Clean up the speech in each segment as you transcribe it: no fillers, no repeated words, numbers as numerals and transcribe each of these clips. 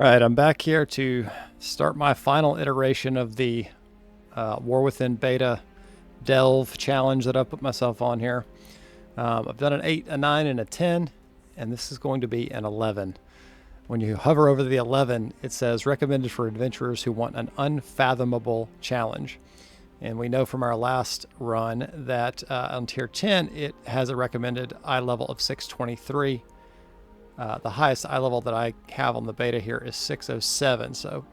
Alright, I'm back here to start my final iteration of the War Within Beta Delve challenge that I've put myself on here. I've done an 8, a 9, and a 10, and this is going to be an 11. When you hover over the 11, it says recommended for adventurers who want an unfathomable challenge. And we know from our last run that on tier 10, it has a recommended eye level of 623. The highest eye level that I have on the beta here is 607, so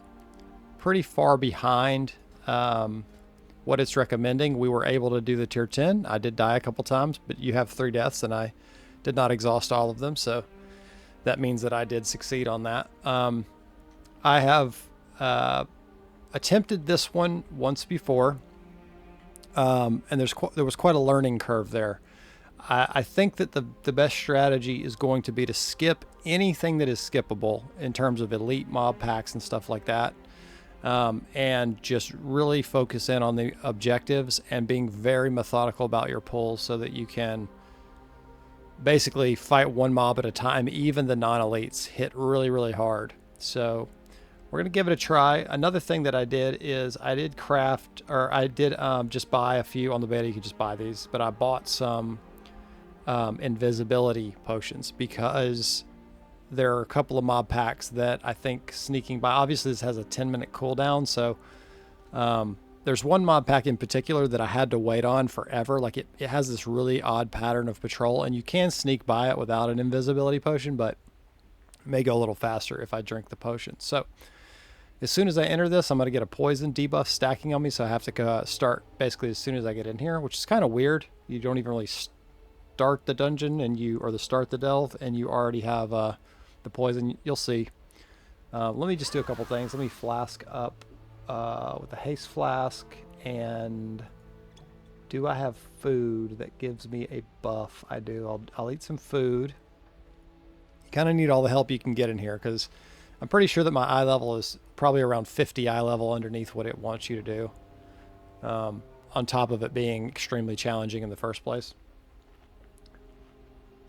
pretty far behind what it's recommending. We were able to do the tier 10. I did die a couple times, but you have 3 deaths, and I did not exhaust all of them, so that means that I did succeed on that. I have attempted this one once before, and there was quite a learning curve there. I think that the best strategy is going to be to skip anything that is skippable in terms of elite mob packs and stuff like that, and just really focus in on the objectives and being very methodical about your pulls so that you can basically fight one mob at a time. Even the non-elites hit really, really hard. So we're going to give it a try. Another thing that I did is I did craft, or I did just buy a few on the beta. You can just buy these, but I bought some invisibility potions because there are a couple of mob packs that I think sneaking by. Obviously this has a 10-minute cooldown, so there's one mob pack in particular that I had to wait on forever. Like it has this really odd pattern of patrol, and you can sneak by it without an invisibility potion, but it may go a little faster if I drink the potion. So as soon as I enter this, I'm going to get a poison debuff stacking on me, so I have to start basically as soon as I get in here, which is kind of weird. You don't even really start the dungeon start the delve and you already have the poison. You'll see. Let me just do a couple things. Let me flask up with the haste flask, and do I have food that gives me a buff? I do. I'll eat some food. You kind of need all the help you can get in here because I'm pretty sure that my eye level is probably around 50 eye level underneath what it wants you to do, on top of it being extremely challenging in the first place.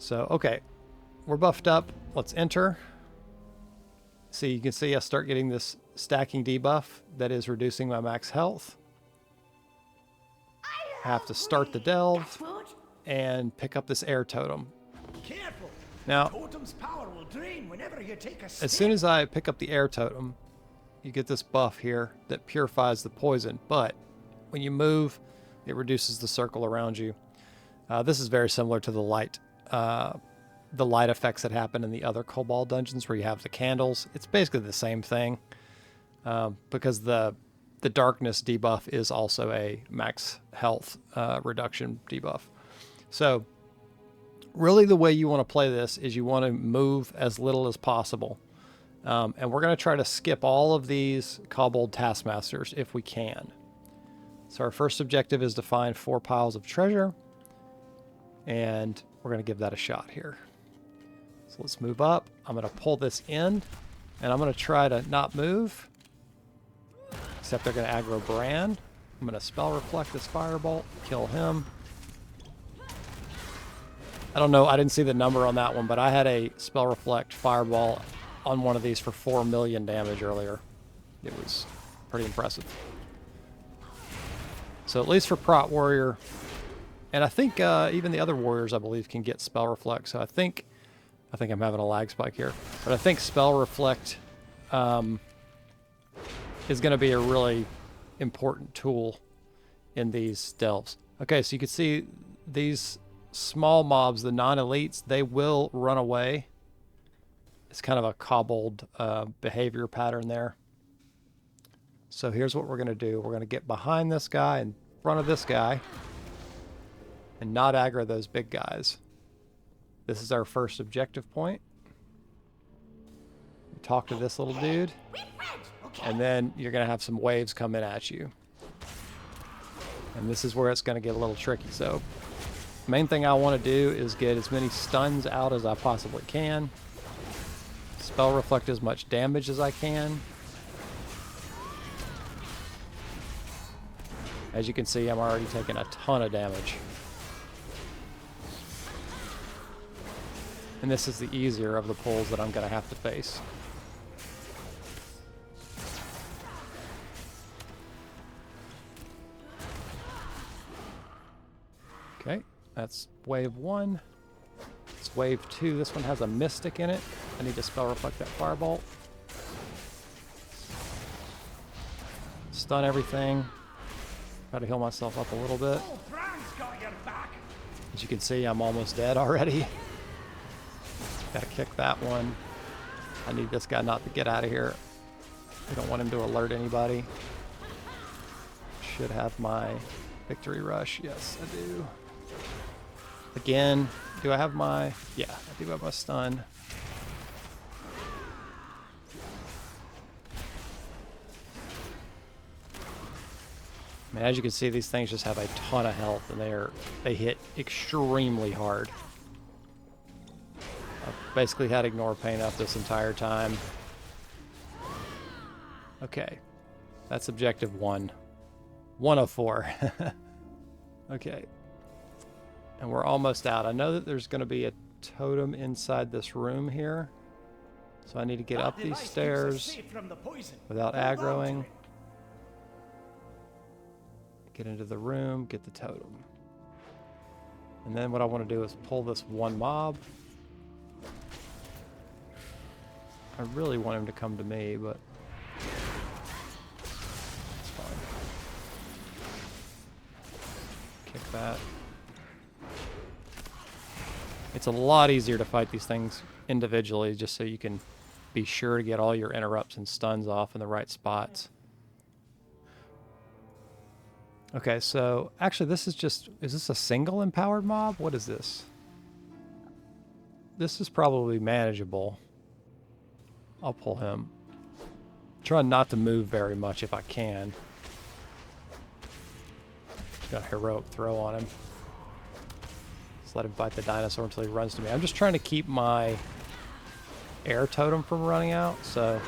So, okay, we're buffed up. Let's enter. See, you can see I start getting this stacking debuff that is reducing my max health. I have to start the delve and pick up this air totem. Careful. Now, Totem's power will drain whenever you take a step. as soon as I pick up the air totem, you get this buff here that purifies the poison, but when you move, it reduces the circle around you. This is very similar to the light effects that happen in the other Cobalt dungeons where you have the candles. It's basically the same thing, because the darkness debuff is also a max health reduction debuff. So really the way you want to play this is you want to move as little as possible, and we're going to try to skip all of these Kobold Taskmasters if we can. So our first objective is to find 4 piles of treasure, and we're going to give that a shot here. So let's move up. I'm going to pull this in, and I'm going to try to not move, except they're going to aggro Brand. I'm going to spell reflect this firebolt, kill him. I don't know, I didn't see the number on that one, but I had a spell reflect fireball on one of these for 4 million damage earlier. It was pretty impressive. So at least for Prot Warrior, and I think even the other warriors, I believe, can get Spell Reflect. So I think I'm having a lag spike here. But I think Spell Reflect is going to be a really important tool in these delves. Okay, so you can see these small mobs, the non-elites, they will run away. It's kind of a kobold behavior pattern there. So here's what we're going to do. We're going to get behind this guy, in front of this guy, and not aggro those big guys. This is our first objective point. Talk to this little dude, and then you're going to have some waves coming at you. And this is where it's going to get a little tricky. So main thing I want to do is get as many stuns out as I possibly can. Spell reflect as much damage as I can. As you can see, I'm already taking a ton of damage. And this is the easier of the pulls that I'm going to have to face. Okay, that's wave 1. It's wave 2. This one has a mystic in it. I need to spell reflect that firebolt. Stun everything. Try to heal myself up a little bit. Old Fran's got your back. As you can see, I'm almost dead already. Gotta kick that one. I need this guy not to get out of here. I don't want him to alert anybody. Should have my victory rush. Yes, I do. Again, do I have my... Yeah, I do have my stun. I mean, as you can see, these things just have a ton of health, and they hit extremely hard. I've basically had ignore pain up this entire time. Okay, that's objective 1. 1 of 4. Okay. And we're almost out. I know that there's going to be a totem inside this room here. So I need to get up these stairs without aggroing. Get into the room, get the totem. And then what I want to do is pull this one mob. I really want him to come to me, but it's fine. Kick that. It's a lot easier to fight these things individually, just so you can be sure to get all your interrupts and stuns off in the right spots. Okay, so actually this is just, is this a single empowered mob? What is this? This is probably manageable. I'll pull him. Try not to move very much if I can. Got a heroic throw on him. Just let him fight the dinosaur until he runs to me. I'm just trying to keep my air totem from running out, so...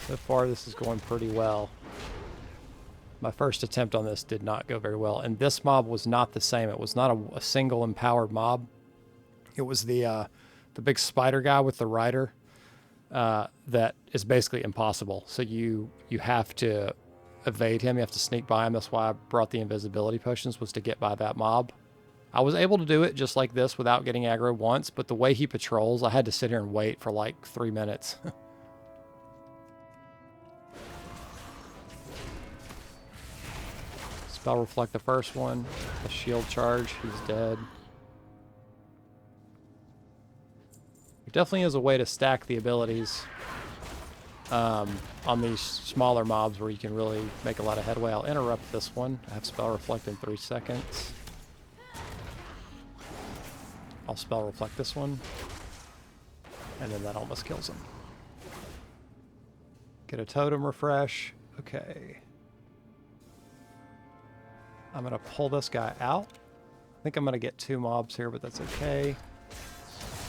So far, this is going pretty well. My first attempt on this did not go very well, and this mob was not the same. It was not a single empowered mob. It was the big spider guy with the rider that is basically impossible. So you have to evade him. You have to sneak by him. That's why I brought the invisibility potions, was to get by that mob. I was able to do it just like this without getting aggro once, but the way he patrols, I had to sit here and wait for like 3 minutes. Spell reflect the first one. The shield charge. He's dead. There definitely is a way to stack the abilities on these smaller mobs where you can really make a lot of headway. I'll interrupt this one. I have spell reflect in 3 seconds. I'll spell reflect this one. And then that almost kills him. Get a totem refresh. Okay. I'm going to pull this guy out. I think I'm going to get 2 mobs here, but that's okay.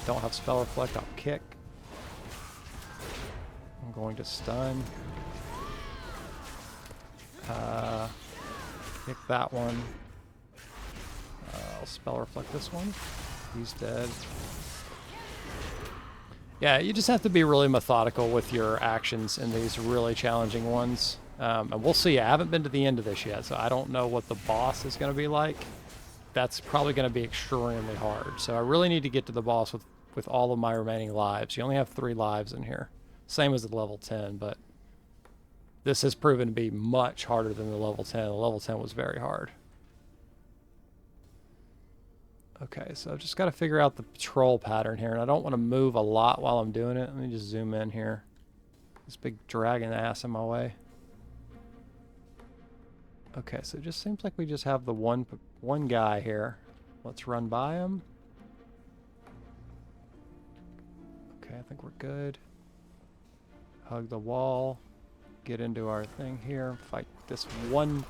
Don't have spell reflect, I'll kick. I'm going to stun. Kick that one. I'll spell reflect this one. He's dead. Yeah, you just have to be really methodical with your actions in these really challenging ones. And we'll see. I haven't been to the end of this yet, so I don't know what the boss is going to be like. That's probably going to be extremely hard. So I really need to get to the boss with all of my remaining lives. You only have 3 lives in here. Same as the level 10, but this has proven to be much harder than the level 10. The level 10 was very hard. Okay, so I've just got to figure out the patrol pattern here, and I don't want to move a lot while I'm doing it. Let me just zoom in here. This big dragon ass in my way. Okay, so it just seems like we just have the one guy here. Let's run by him. Okay, I think we're good. Hug the wall. Get into our thing here. Fight this one.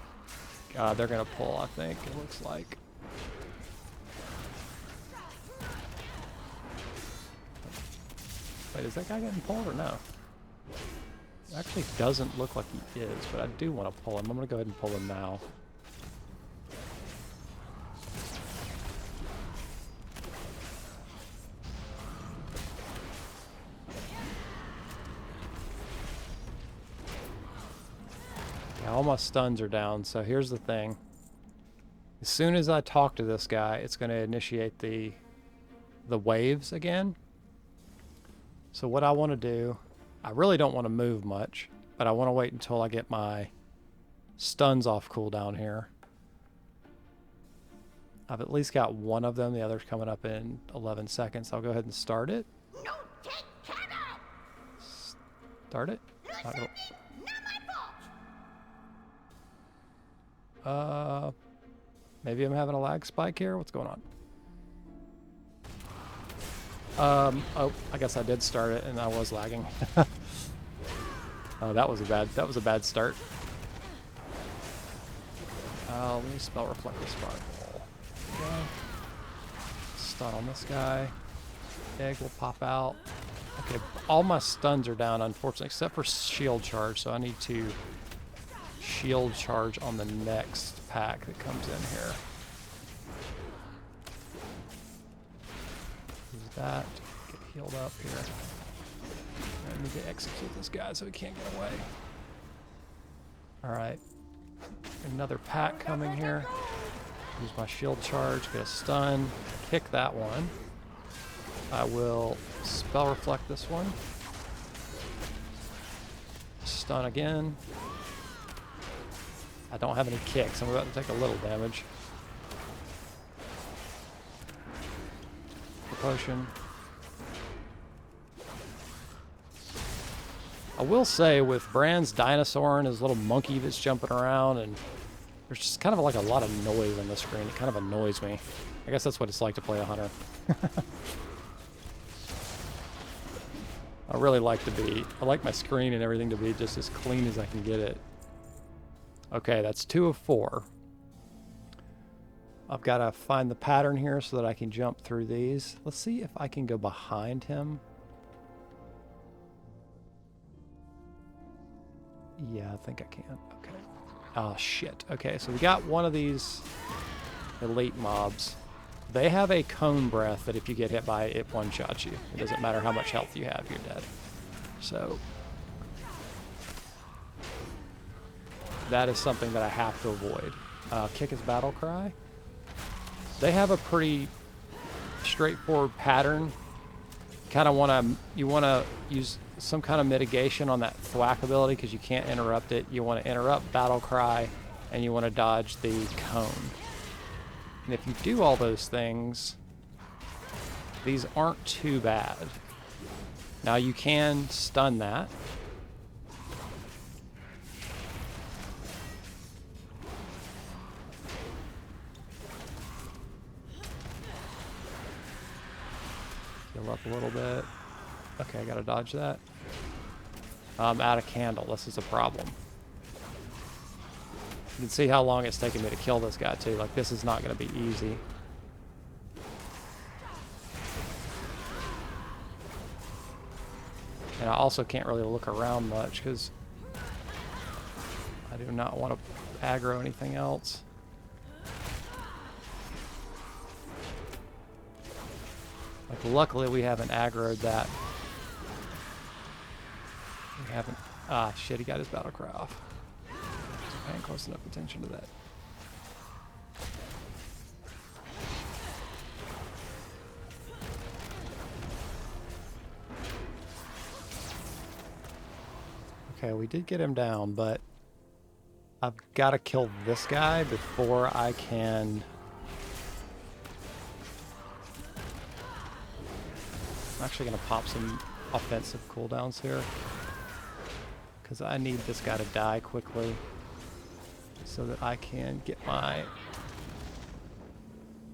They're going to pull, I think, it looks like. Wait, is that guy getting pulled or no? It actually doesn't look like he is, but I do want to pull him. I'm going to go ahead and pull him now. all my stuns are down, so here's the thing. As soon as I talk to this guy, it's going to initiate the waves again. So what I want to do, I really don't want to move much, but I want to wait until I get my stuns off cooldown here. I've at least got one of them. The other's coming up in 11 seconds. I'll go ahead and start it. No, take care. Start it. Not my fault. Maybe I'm having a lag spike here. What's going on? Oh, I guess I did start it and I was lagging. Oh, that was a bad start. Let me spell reflect this fireball. Okay. Stun on this guy. Egg will pop out. Okay, all my stuns are down, unfortunately, except for shield charge, so I need to shield charge on the next pack that comes in here. Use that. Get healed up here. I need to execute this guy so he can't get away. Alright. Another pack coming here. Use my shield charge, get a stun, kick that one. I will spell reflect this one. Stun again. I don't have any kicks. I'm about to take a little damage. The potion. I will say with Brand's dinosaur and his little monkey that's jumping around, and there's just kind of like a lot of noise on the screen. It kind of annoys me. I guess that's what it's like to play a hunter. I really like I like my screen and everything to be just as clean as I can get it. Okay, that's 2 of 4. I've got to find the pattern here so that I can jump through these. Let's see if I can go behind him. Yeah, I think I can. Okay. Oh, shit. Okay, so we got one of these elite mobs. They have a cone breath that if you get hit by it, it one-shots you. It doesn't matter how much health you have, you're dead. So that is something that I have to avoid. Kick his battle cry. They have a pretty straightforward pattern. You want to use some kind of mitigation on that thwack ability because you can't interrupt it. You want to interrupt battle cry, and you want to dodge the cone. And if you do all those things, these aren't too bad. Now you can stun that. Heal up a little bit. Okay, I gotta dodge that. I'm out of candle. This is a problem. You can see how long it's taking me to kill this guy too. Like, this is not going to be easy. And I also can't really look around much because I do not want to aggro anything else. Like, luckily we haven't aggroed that. We haven't. Ah, shit, he got his battle cry off. Paying close enough attention to that. Okay, we did get him down, but I've got to kill this guy before I can... I'm actually going to pop some offensive cooldowns here, because I need this guy to die quickly so that I can get my...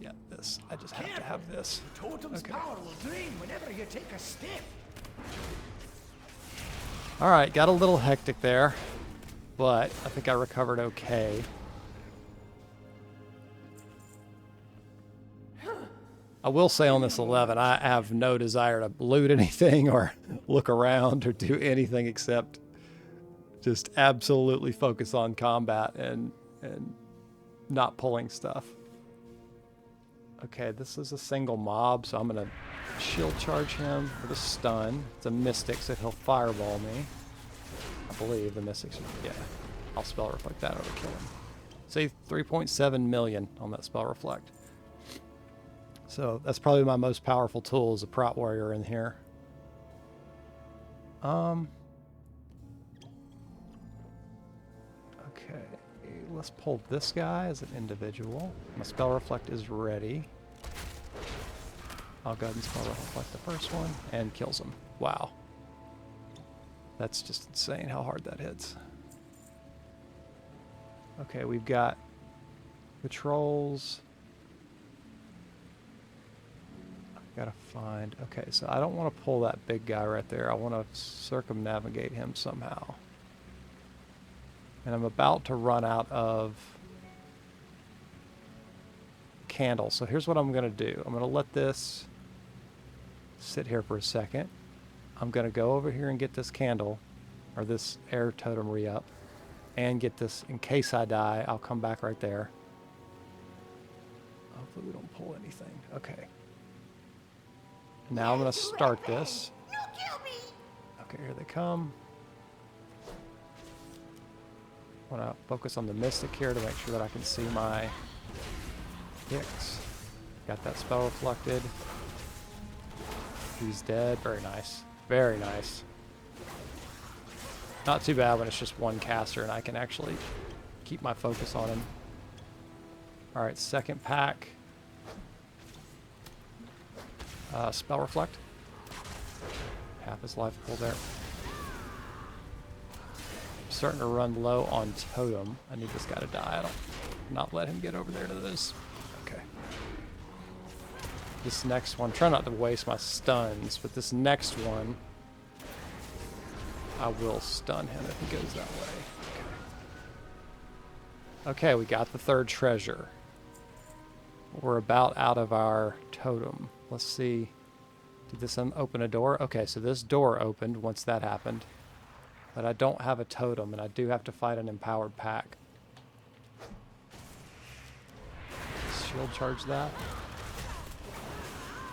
Yeah, this. I just have to have this. Totem's power will drain whenever you take a step. Alright, got a little hectic there, but I think I recovered okay. I will say on this 11, I have no desire to loot anything or look around or do anything except just absolutely focus on combat and not pulling stuff. Okay, this is a single mob, so I'm going to shield charge him with a stun. It's a mystic, so he'll fireball me. I believe the mystics, yeah. I'll spell reflect that over kill him. Say 3.7 million on that spell reflect. So that's probably my most powerful tool as a prot warrior in here. Okay, let's pull this guy as an individual. My spell reflect is ready. I'll go ahead and spell reflect the first one and kills him. Wow. That's just insane how hard that hits. Okay, we've got patrols. I've got to find... Okay, so I don't want to pull that big guy right there. I want to circumnavigate him somehow. And I'm about to run out of candles. So here's what I'm going to do. I'm going to let this sit here for a second. I'm going to go over here and get this candle, or this air totem re-up, and get this, in case I die, I'll come back right there. Hopefully we don't pull anything. Okay. Now I'm going to start this. You kill me. Okay, here they come. I want to focus on the Mystic here to make sure that I can see my hicks. Got that spell reflected. He's dead. Very nice. Very nice. Not too bad when it's just one caster and I can actually keep my focus on him. Alright, second pack. Spell reflect. Half his life pull there. I'm starting to run low on totem. I need this guy to die. I don't not let him get over there to this. Okay. This next one, try not to waste my stuns, but this next one, I will stun him if he goes that way. Okay, we got the third treasure. We're about out of our totem. Let's see. Did this open a door? Okay, so this door opened once that happened. But I don't have a totem, and I do have to fight an empowered pack. Shield charge that.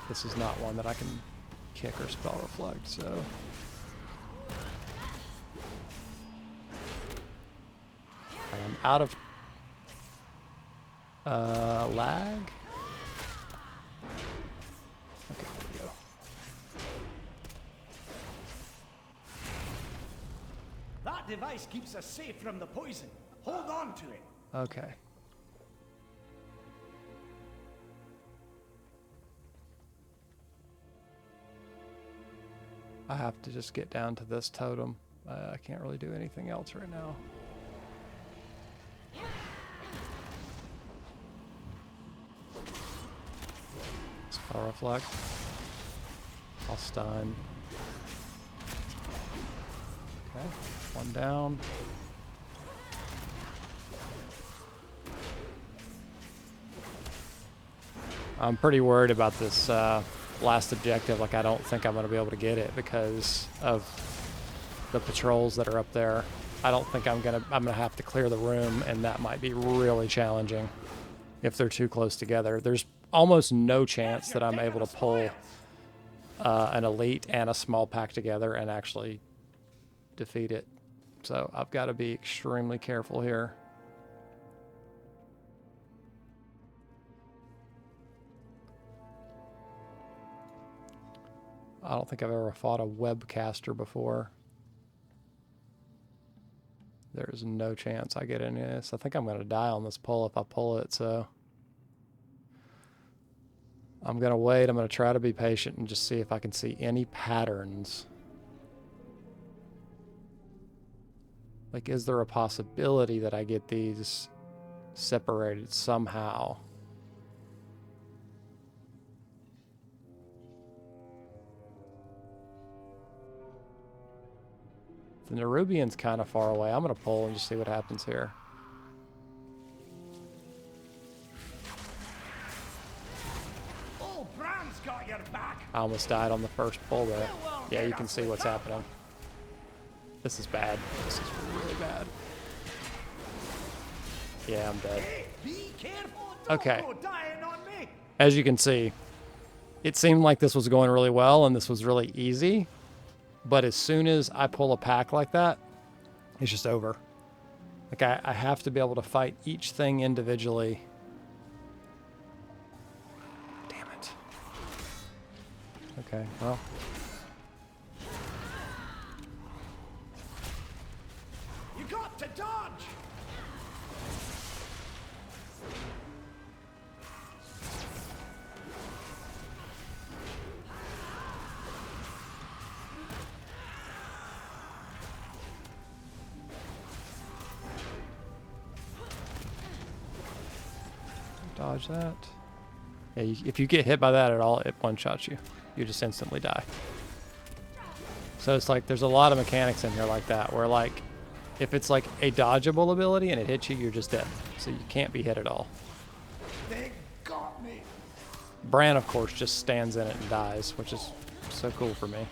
This is not one that I can kick or spell reflect, so... I'm out of lag. Okay, there we go. That device keeps us safe from the poison. Hold on to it. Okay. I have to just get down to this totem. I can't really do anything else right now. Spell reflect. I'll stun. Okay, one down. I'm pretty worried about this last objective. Like, I don't think I'm going to be able to get it because of the patrols that are up there. I don't think I'm gonna have to clear the room, and that might be really challenging if they're too close together. There's almost no chance that I'm able to pull an elite and a small pack together and actually defeat it. So I've got to be extremely careful here. I don't think I've ever fought a webcaster before. There's no chance I get any of this. I think I'm going to die on this pull if I pull it, so... I'm going to wait. I'm going to try to be patient and just see if I can see any patterns. Like, is there a possibility that I get these separated somehow? The Nerubian's kind of far away. I'm going to pull and just see what happens here. Oh, Bran's got your back. I almost died on the first pull there. Yeah, you can see what's happening. This is bad. This is really bad. Yeah, I'm dead. Hey, be careful. Don't Okay. go dying on me. As you can see, it seemed like this was going really well and this was really easy. But as soon as I pull a pack like that, it's just over. Like, I have to be able to fight each thing individually. Damn it. Okay, well. You got to dodge! Dodge that. Yeah, if you get hit by that at all, it one-shots you. You just instantly die. So it's like there's a lot of mechanics in here like that, where like if it's like a dodgeable ability and it hits you, you're just dead. So you can't be hit at all. They got me. Bran, of course, just stands in it and dies, which is so cool for me.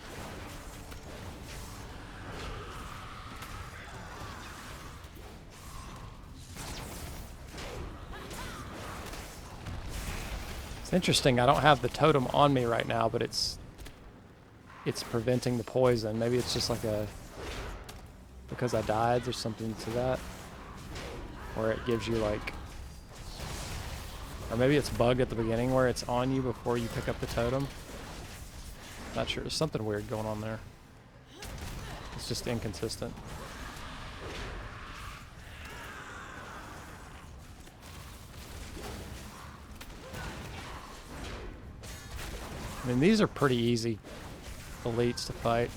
It's interesting, I don't have the totem on me right now, but it's preventing the poison. Maybe it's just like a... because I died, there's something to that. Where it gives you like... or maybe it's bugged at the beginning where it's on you before you pick up the totem. Not sure, there's something weird going on there. It's just inconsistent. I mean, these are pretty easy elites to fight,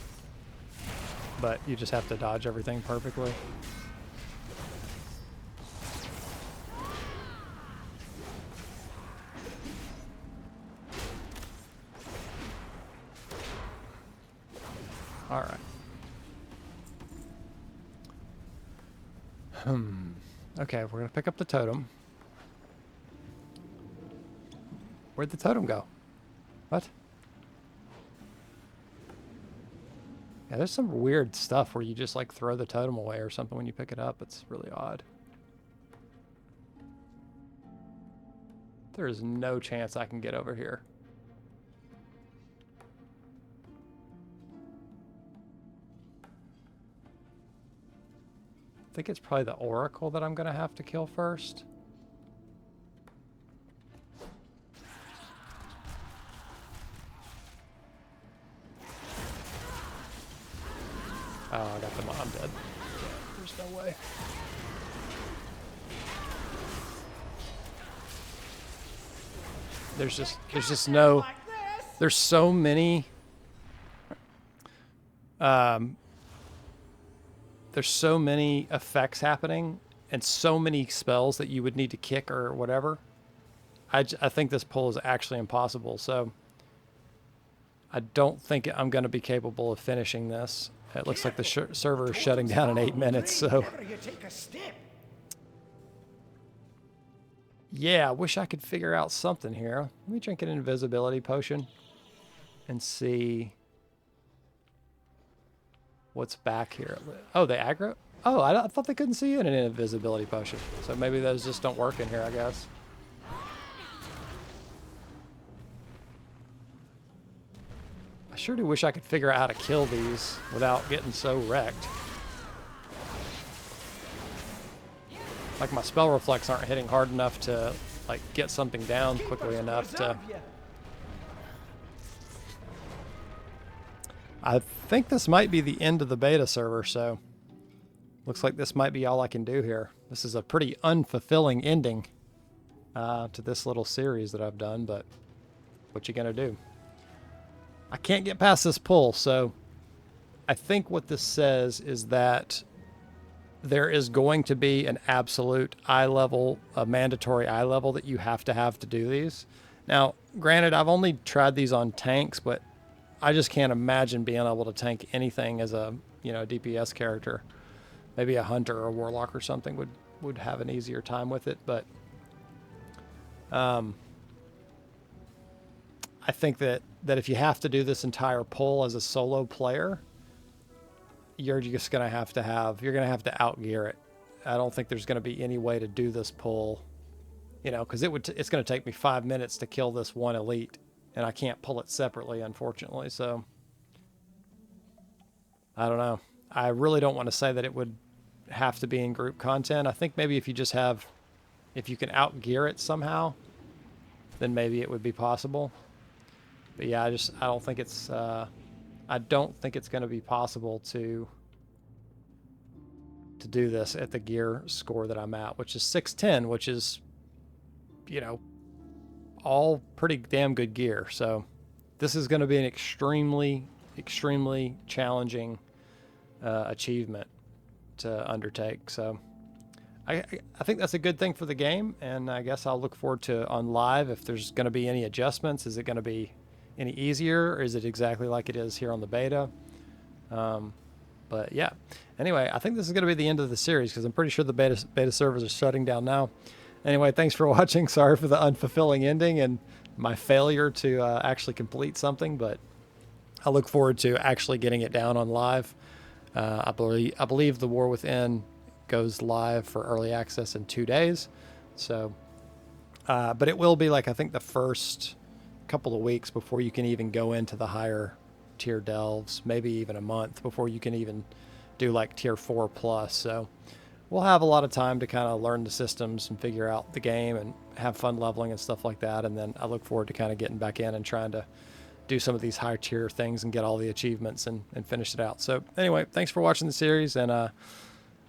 but you just have to dodge everything perfectly. All right. Okay, we're gonna pick up the totem. Where'd the totem go? What? Yeah, there's some weird stuff where you just like throw the totem away or something when you pick it up. It's really odd. There is no chance I can get over here. I think it's probably the Oracle that I'm gonna have to kill first. Oh, I got the mom dead. There's no way. There's just no... There's so many... there's so many effects happening and so many spells that you would need to kick or whatever. I think this pull is actually impossible, so I don't think I'm going to be capable of finishing this. It looks like the server is shutting down in 8 minutes, so... Yeah, I wish I could figure out something here. Let me drink an invisibility potion and see what's back here. Oh, they aggro? Oh, I thought they couldn't see you in an invisibility potion. So maybe those just don't work in here, I guess. I sure do wish I could figure out how to kill these without getting so wrecked. Like my spell reflex aren't hitting hard enough to like get something down quickly enough to... I think this might be the end of the beta server, so looks like this might be all I can do here. This is a pretty unfulfilling ending to this little series that I've done, but what you gonna do? I can't get past this pull, so I think what this says is that there is going to be an absolute eye level, a mandatory eye level that you have to do these. Now, granted, I've only tried these on tanks, but I just can't imagine being able to tank anything as a, you know, DPS character. Maybe a hunter or a warlock or something would have an easier time with it, but I think that if you have to do this entire pull as a solo player, you're just gonna have to outgear it. I don't think there's gonna be any way to do this pull, you know, because it's gonna take me 5 minutes to kill this one elite, and I can't pull it separately, unfortunately. So I don't know. I really don't want to say that it would have to be in group content. I think maybe if you just have, if you can outgear it somehow, then maybe it would be possible. But yeah, I don't think it's going to be possible to do this at the gear score that I'm at, which is 610, which is, you know, all pretty damn good gear. So this is going to be an extremely, extremely challenging achievement to undertake. So I think that's a good thing for the game, and I guess I'll look forward to on live if there's going to be any adjustments. Is it going to be any easier, or is it exactly like it is here on the beta? But yeah, anyway, I think this is going to be the end of the series because I'm pretty sure the beta servers are shutting down now. Anyway, thanks for watching. Sorry for the unfulfilling ending and my failure to actually complete something, but I look forward to actually getting it down on live. I believe the War Within goes live for early access in 2 days. So, but it will be like, I think the first couple of weeks before you can even go into the higher tier delves, maybe even a month before you can even do like tier 4 plus. So we'll have a lot of time to kind of learn the systems and figure out the game and have fun leveling and stuff like that. And then I look forward to kind of getting back in and trying to do some of these higher tier things and get all the achievements and finish it out. So anyway, thanks for watching the series, and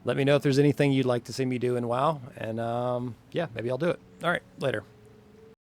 let me know if there's anything you'd like to see me do in WoW, and yeah, maybe I'll do it. All right, later.